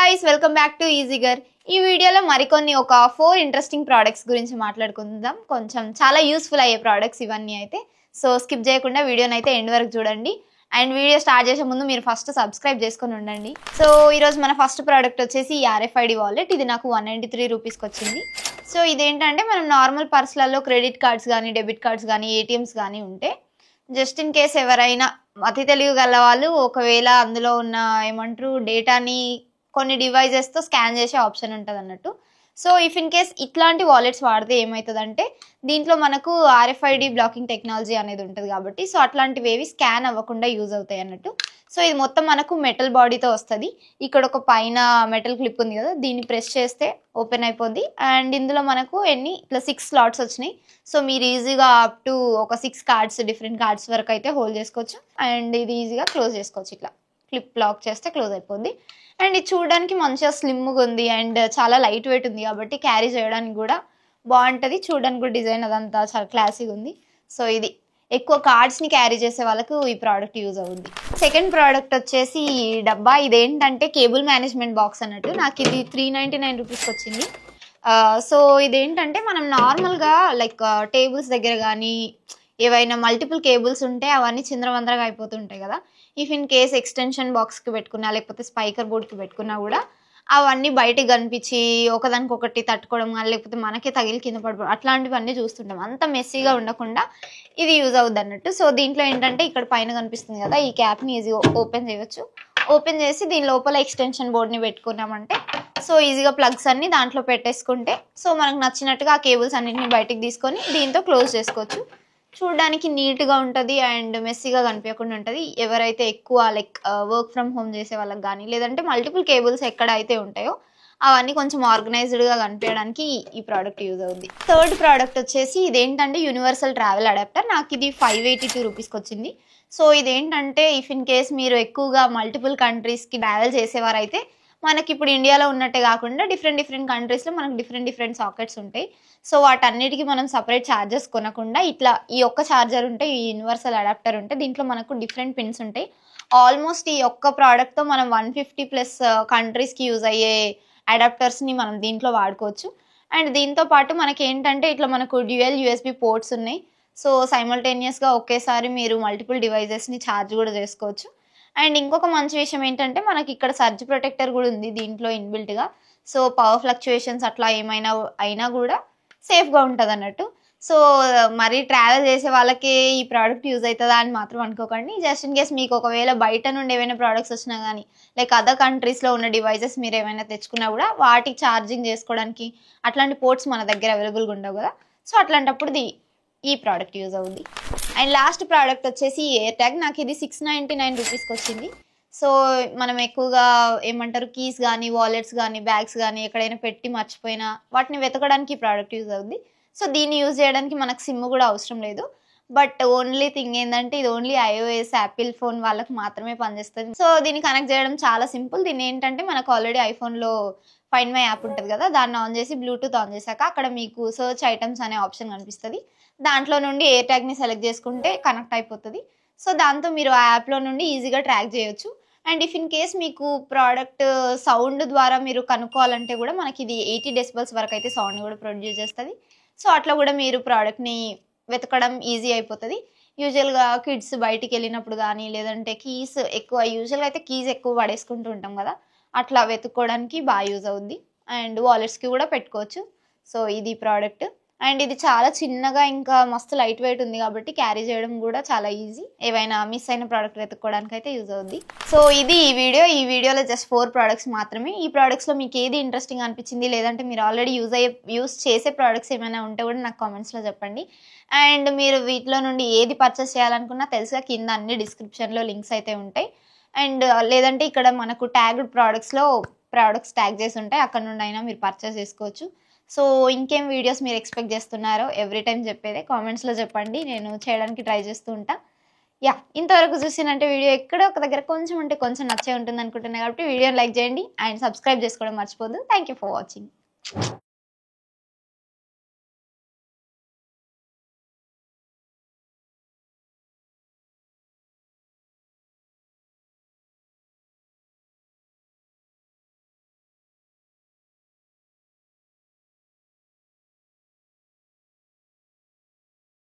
guys, welcome back to Easygar. ఈ వీడియోలో మరికొన్ని ఒక 4 ఇంట్రెస్టింగ్ ప్రొడక్ట్స్ గురించి మాట్లాడుకుందాం. కొంచెం చాలా యూస్ఫుల్ అయ్యే ప్రొడక్ట్స్ ఇవన్నీ అయితే. సో స్కిప్ చేయకుండా వీడియోని అయితే ఎండ్ వరకు చూడండి. అండ్ వీడియో స్టార్ట్ చేసే ముందు మీరు ఫస్ట్ సబ్స్క్రైబ్ చేసుకొని ఉండండి. సో ఈరోజు మన ఫస్ట్ ప్రోడక్ట్ వచ్చేసి ఈ RFID వాలెట్. ఇది నాకు 193 రూపీస్కి వచ్చింది. సో ఇదేంటంటే మనం నార్మల్ పర్సులలో క్రెడిట్ కార్డ్స్ కానీ డెబిట్ కార్డ్స్ కానీ ఏటీఎమ్స్ కానీ ఉంటే జస్ట్ ఇన్ కేస్ ఎవరైనా అతి తెలివి గల వాళ్ళు ఒకవేళ అందులో ఉన్న ఏమంటారు డేటాని కొన్ని డివైజెస్తో స్కాన్ చేసే ఆప్షన్ ఉంటుంది అన్నట్టు. సో ఇఫ్ ఇన్ కేస్ ఇట్లాంటి వాలెట్స్ వాడితే ఏమవుతుందంటే దీంట్లో మనకు RFID బ్లాకింగ్ టెక్నాలజీ అనేది ఉంటుంది కాబట్టి సో అట్లాంటివి ఏవి స్కాన్ అవ్వకుండా యూజ్ అవుతాయి అన్నట్టు. సో ఇది మొత్తం మనకు మెటల్ బాడీతో వస్తుంది. ఇక్కడ ఒక పైన మెటల్ క్లిప్ ఉంది కదా, దీన్ని ప్రెస్ చేస్తే ఓపెన్ అయిపోద్ది. అండ్ ఇందులో మనకు ఇట్లా 6 స్లాట్స్ వచ్చినాయి. సో మీరు ఈజీగా అప్ టు ఒక 6 కార్డ్స్ డిఫరెంట్ కార్డ్స్ వరకు అయితే హోల్డ్ చేసుకోవచ్చు. అండ్ ఇది ఈజీగా క్లోజ్ చేసుకోవచ్చు. ఇట్లా క్లిప్ లాక్ చేస్తే క్లోజ్ అయిపోద్ది. అండ్ ఇది చూడడానికి మంచిగా స్లిమ్గా ఉంది అండ్ చాలా లైట్ వెయిట్ ఉంది కాబట్టి క్యారీ చేయడానికి కూడా బాగుంటుంది. చూడడానికి కూడా డిజైన్ అదంతా చాలా క్లాసీగా ఉంది. సో ఇది ఎక్కువ కార్డ్స్ని క్యారీ చేసే వాళ్ళకు ఈ ప్రోడక్ట్ యూజ్ అవుతుంది. సెకండ్ ప్రోడక్ట్ వచ్చేసి ఈ డబ్బా. ఇదేంటంటే కేబుల్ మేనేజ్మెంట్ బాక్స్ అన్నట్టు. నాకు ఇది 399 రూపీస్కి వచ్చింది. సో ఇదేంటంటే మనం నార్మల్గా లైక్ టేబుల్స్ దగ్గర కానీ ఏవైనా మల్టిపుల్ కేబుల్స్ ఉంటే అవన్నీ చిందరవందరగా అయిపోతుంటాయి కదా. ఇఫ్ ఇన్ కేస్ ఎక్స్టెన్షన్ బాక్స్కి పెట్టుకున్నా లేకపోతే స్పైకర్ బోర్డ్కి పెట్టుకున్నా కూడా అవన్నీ బయటకు కనిపించి ఒకదానికొకటి తట్టుకోవడం కానీ లేకపోతే మనకే తగిలి కింద పడిపోవడం అట్లాంటివన్నీ చూస్తుంటాం. అంత మెస్సీగా ఉండకుండా ఇది యూజ్ అవుద్ది అన్నట్టు. సో దీంట్లో ఏంటంటే ఇక్కడ పైన కనిపిస్తుంది కదా, ఈ క్యాప్ని ఈజీగా ఓపెన్ చేయవచ్చు. ఓపెన్ చేసి దీని లోపల ఎక్స్టెన్షన్ బోర్డ్ని పెట్టుకున్నామంటే సో ఈజీగా ప్లగ్స్ అన్ని దాంట్లో పెట్టేసుకుంటే సో మనకు నచ్చినట్టుగా ఆ కేబుల్స్ అన్నింటినీ బయటికి తీసుకొని దీంతో క్లోజ్ చేసుకోవచ్చు. చూడడానికి నీట్గా ఉంటుంది అండ్ మెస్సీగా కనిపించకుండా ఉంటుంది. ఎవరైతే ఎక్కువ లైక్ వర్క్ ఫ్రమ్ హోమ్ చేసే వాళ్ళకి కానీ లేదంటే మల్టిపుల్ కేబుల్స్ ఎక్కడ అయితే ఉంటాయో అవన్నీ కొంచెం ఆర్గనైజ్డ్గా కనిపించడానికి ఈ ప్రోడక్ట్ యూజ్ అవుతుంది. థర్డ్ ప్రోడక్ట్ వచ్చేసి ఇదేంటంటే యూనివర్సల్ ట్రావెల్ అడాప్టర్. నాకు ఇది 582 రూపీస్కి వచ్చింది. సో ఇదేంటంటే ఇఫ్ ఇన్ కేస్ మీరు ఎక్కువగా మల్టిపుల్ కంట్రీస్కి ట్రావెల్ చేసేవారైతే మనకి ఇప్పుడు ఇండియాలో ఉన్నట్టే కాకుండా డిఫరెంట్ కంట్రీస్లో మనకు డిఫరెంట్ సాకెట్స్ ఉంటాయి. సో వాటన్నిటికీ మనం సపరేట్ ఛార్జెస్ కొనకుండా ఇట్లా ఈ ఒక్క ఛార్జర్ ఉంటే ఈ యూనివర్సల్ అడాప్టర్ ఉంటే దీంట్లో మనకు డిఫరెంట్ పిన్స్ ఉంటాయి. ఆల్మోస్ట్ ఈ ఒక్క ప్రోడక్ట్తో మనం 150+ కంట్రీస్కి యూజ్ అయ్యే అడాప్టర్స్ని మనం దీంట్లో వాడుకోవచ్చు. అండ్ దీంతో పాటు మనకి ఏంటంటే ఇట్లా మనకు డ్యూయల్ USB పోర్ట్స్ ఉన్నాయి. సో సైమల్టేనియస్గా ఒకేసారి మీరు మల్టిపుల్ డివైజెస్ని ఛార్జ్ కూడా చేసుకోవచ్చు. అండ్ ఇంకొక మంచి విషయం ఏంటంటే మనకి ఇక్కడ సర్జ్ ప్రొటెక్టర్ కూడా ఉంది దీంట్లో ఇన్బిల్ట్గా. సో పవర్ ఫ్లక్చుయేషన్స్ అట్లా ఏమైనా అయినా కూడా సేఫ్గా ఉంటుంది అన్నట్టు. సో మరి ట్రావెల్ చేసే వాళ్ళకే ఈ ప్రోడక్ట్ యూజ్ అవుతుందా అని మాత్రం అనుకోకండి. జస్ట్ ఇన్ కేస్ మీకు ఒకవేళ బయట నుండి ఏమైనా ప్రోడక్ట్స్ వచ్చినా కానీ లైక్ అదర్ కంట్రీస్లో ఉన్న డివైజెస్ మీరు ఏమైనా తెచ్చుకున్నా కూడా వాటికి ఛార్జింగ్ చేసుకోవడానికి అట్లాంటి పోర్ట్స్ మన దగ్గర అవైలబుల్గా ఉండవు కదా. సో అట్లాంటప్పుడు ఈ ప్రోడక్ట్ యూజ్ అవుతుంది. అండ్ లాస్ట్ ప్రోడక్ట్ వచ్చేసి ఎయిర్ ట్యాగ్. నాకు ఇది 699 రూపీస్కి వచ్చింది. సో మనం ఎక్కువగా ఏమంటారు కీస్ కానీ వాలెట్స్ కానీ బ్యాగ్స్ కానీ ఎక్కడైనా పెట్టి మర్చిపోయినా వాటిని వెతకడానికి ఈ ప్రోడక్ట్ యూజ్ అవుతుంది. సో దీన్ని యూజ్ చేయడానికి మనకు సిమ్ కూడా అవసరం లేదు. బట్ ఓన్లీ థింగ్ ఏంటంటే ఇది ఓన్లీ iOS యాపిల్ ఫోన్ వాళ్ళకి మాత్రమే పనిచేస్తుంది. సో దీన్ని కనెక్ట్ చేయడం చాలా సింపుల్. దీన్ని ఏంటంటే మనకు ఆల్రెడీ ఐఫోన్లో ఫైండ్ మై యాప్ ఉంటుంది కదా, దాన్ని ఆన్ చేసి బ్లూటూత్ ఆన్ చేశాక అక్కడ మీకు సర్చ్ ఐటమ్స్ అనే ఆప్షన్ కనిపిస్తుంది. దాంట్లో నుండి ఎయిర్ ట్యాగ్ని సెలెక్ట్ చేసుకుంటే కనెక్ట్ అయిపోతుంది. సో దాంతో మీరు ఆ యాప్లో నుండి ఈజీగా ట్రాక్ చేయొచ్చు. అండ్ ఇఫ్ ఇన్ కేస్ మీకు ప్రోడక్ట్ సౌండ్ ద్వారా మీరు కనుక్కోవాలంటే కూడా మనకి ఇది 80 డెసిబల్స్ వరకు అయితే సౌండ్ కూడా ప్రొడ్యూస్ చేస్తుంది. సో అట్లా కూడా మీరు ప్రోడక్ట్ని వెతకడం ఈజీ అయిపోతుంది. యూజువల్గా కిడ్స్ బయటికి వెళ్ళినప్పుడు కానీ లేదంటే యూజువల్గా అయితే కీస్ ఎక్కువ పడేసుకుంటూ ఉంటాం కదా, అట్లా వెతుక్కోవడానికి బాగా యూజ్ అవుద్ది. అండ్ వాలెట్స్కి కూడా పెట్టుకోవచ్చు. సో ఇది ప్రోడక్ట్. అండ్ ఇది చాలా చిన్నగా ఇంకా మస్తు లైట్ వెయిట్ ఉంది కాబట్టి క్యారీ చేయడం కూడా చాలా ఈజీ. ఏవైనా మిస్ అయిన ప్రోడక్ట్ వెతుక్కోవడానికి అయితే యూజ్ అవుద్ది. సో ఇది ఈ వీడియోలో జస్ట్ 4 ప్రోడక్ట్స్ మాత్రమే. ఈ ప్రోడక్ట్స్లో మీకు ఏది ఇంట్రెస్టింగ్ అనిపించింది లేదంటే మీరు ఆల్రెడీ యూజ్ చేసే ప్రోడక్ట్స్ ఏమైనా ఉంటే కూడా నాకు కామెంట్స్లో చెప్పండి. అండ్ మీరు వీటిలో నుండి ఏది పర్చేస్ చేయాలనుకున్నా తెలుసుగా కింద అన్ని డిస్క్రిప్షన్లో లింక్స్ అయితే ఉంటాయి. అండ్ లేదంటే ఇక్కడ మనకు ట్యాగ్డ్ ప్రోడక్ట్స్ ట్యాగ్ చేసి ఉంటాయి, అక్కడ నుండి అయినా మీరు పర్చేస్ చేసుకోవచ్చు. సో ఇంకేం వీడియోస్ మీరు ఎక్స్పెక్ట్ చేస్తున్నారో ఎవ్రీ టైం చెప్పేదే కామెంట్స్లో చెప్పండి, నేను చేయడానికి ట్రై చేస్తూ ఉంటా. ఇంతవరకు చూసినంటే వీడియో ఎక్కడో ఒక దగ్గర కొంచెం ఉంటే కొంచెం నచ్చే ఉంటుంది అనుకుంటున్నాను కాబట్టి వీడియోని లైక్ చేయండి అండ్ సబ్స్క్రైబ్ చేసుకోవడం మర్చిపోద్దు. Thank you for watching.